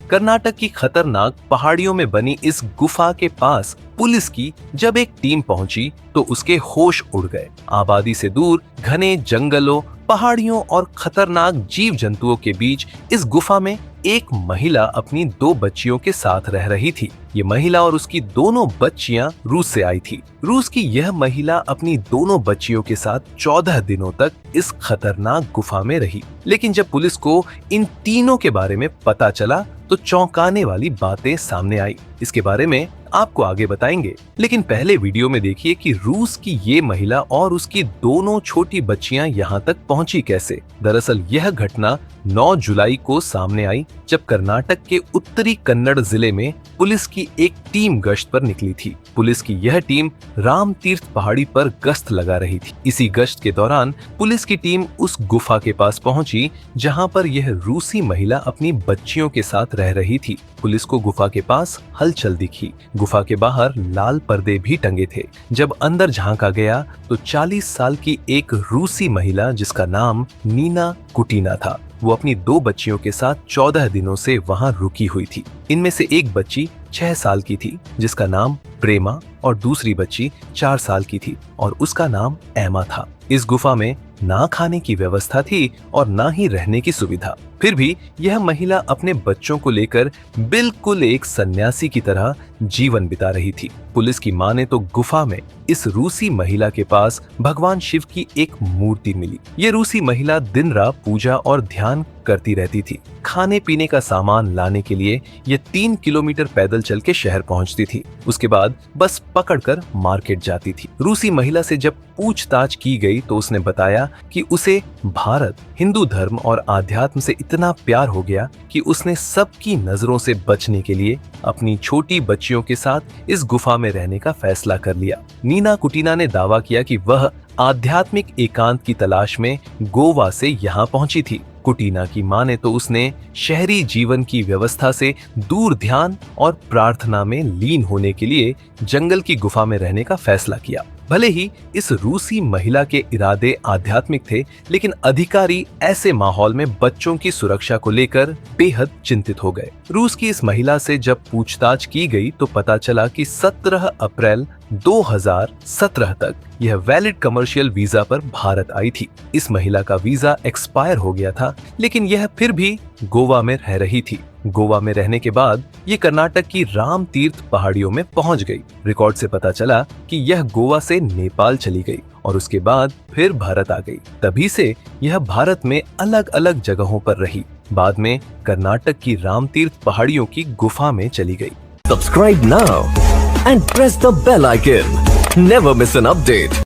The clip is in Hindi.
कर्नाटक की खतरनाक पहाड़ियों में बनी इस गुफा के पास पुलिस की जब एक टीम पहुंची तो उसके होश उड़ गए। आबादी से दूर घने जंगलों, पहाड़ियों और खतरनाक जीव जंतुओं के बीच इस गुफा में एक महिला अपनी 2 बच्चियों के साथ रह रही थी। ये महिला और उसकी दोनों बच्चियां रूस से आई थी। रूस की यह महिला अपनी दोनों बच्चियों के साथ 14 दिनों तक इस खतरनाक गुफा में रही। लेकिन जब पुलिस को इन तीनों के बारे में पता चला तो चौंकाने वाली बातें सामने आई। इसके बारे में आपको आगे बताएंगे, लेकिन पहले वीडियो में देखिए कि रूस की ये महिला और उसकी दोनों छोटी बच्चियां यहाँ तक पहुंची कैसे। दरअसल यह घटना 9 जुलाई को सामने आई जब कर्नाटक के उत्तरी कन्नड़ जिले में पुलिस की एक टीम गश्त पर निकली थी। पुलिस की यह टीम राम तीर्थ पहाड़ी पर गश्त लगा रही थी। इसी गश्त के दौरान पुलिस की टीम उस गुफा के पास पहुंची जहां पर यह रूसी महिला अपनी बच्चियों के साथ रह रही थी। पुलिस को गुफा के पास हलचल दिखी। गुफा के बाहर लाल पर्दे भी टंगे थे। जब अंदर झांका गया तो 40 साल की एक रूसी महिला जिसका नाम नीना कुटीना था, वो अपनी 2 बच्चियों के साथ 14 दिनों से वहां रुकी हुई थी। इनमें से एक बच्ची 6 साल की थी जिसका नाम प्रेमा और दूसरी बच्ची 4 साल की थी और उसका नाम एमा था। इस गुफा में ना खाने की व्यवस्था थी और ना ही रहने की सुविधा। फिर भी यह महिला अपने बच्चों को लेकर बिल्कुल एक सन्यासी की तरह जीवन बिता रही थी। पुलिस की माने तो गुफा में इस रूसी महिला के पास भगवान शिव की एक मूर्ति मिली। ये रूसी महिला दिन रात पूजा और ध्यान करती रहती थी। खाने पीने का सामान लाने के लिए ये 3 किलोमीटर पैदल चल के शहर पहुंचती थी। उसके बाद बस पकड़कर मार्केट जाती थी। रूसी महिला से जब पूछताछ की गई तो उसने बताया कि उसे भारत, हिंदू धर्म और आध्यात्म से इतना प्यार हो गया कि उसने सबकी नजरों से बचने के लिए अपनी छोटी बच्चियों के साथ इस गुफा में रहने का फैसला कर लिया। नीना कुटीना ने दावा किया कि वह आध्यात्मिक एकांत की तलाश में गोवा से यहाँ पहुंची थी। कुटीना की माने तो उसने शहरी जीवन की व्यवस्था से दूर ध्यान और प्रार्थना में लीन होने के लिए जंगल की गुफा में रहने का फैसला किया। भले ही इस रूसी महिला के इरादे आध्यात्मिक थे, लेकिन अधिकारी ऐसे माहौल में बच्चों की सुरक्षा को लेकर बेहद चिंतित हो गए। रूस की इस महिला से जब पूछताछ की गई तो पता चला कि 17 अप्रैल 2017 तक यह वैलिड कमर्शियल वीजा पर भारत आई थी। इस महिला का वीजा एक्सपायर हो गया था, लेकिन यह फिर भी गोवा में रह रही थी। गोवा में रहने के बाद ये कर्नाटक की राम तीर्थ पहाड़ियों में पहुंच गई। रिकॉर्ड से पता चला कि यह गोवा से नेपाल चली गई और उसके बाद फिर भारत आ गई। तभी से यह भारत में अलग अलग जगहों पर रही। बाद में कर्नाटक की राम तीर्थ पहाड़ियों की गुफा में चली गई। Subscribe now and press the bell icon. Never miss an update.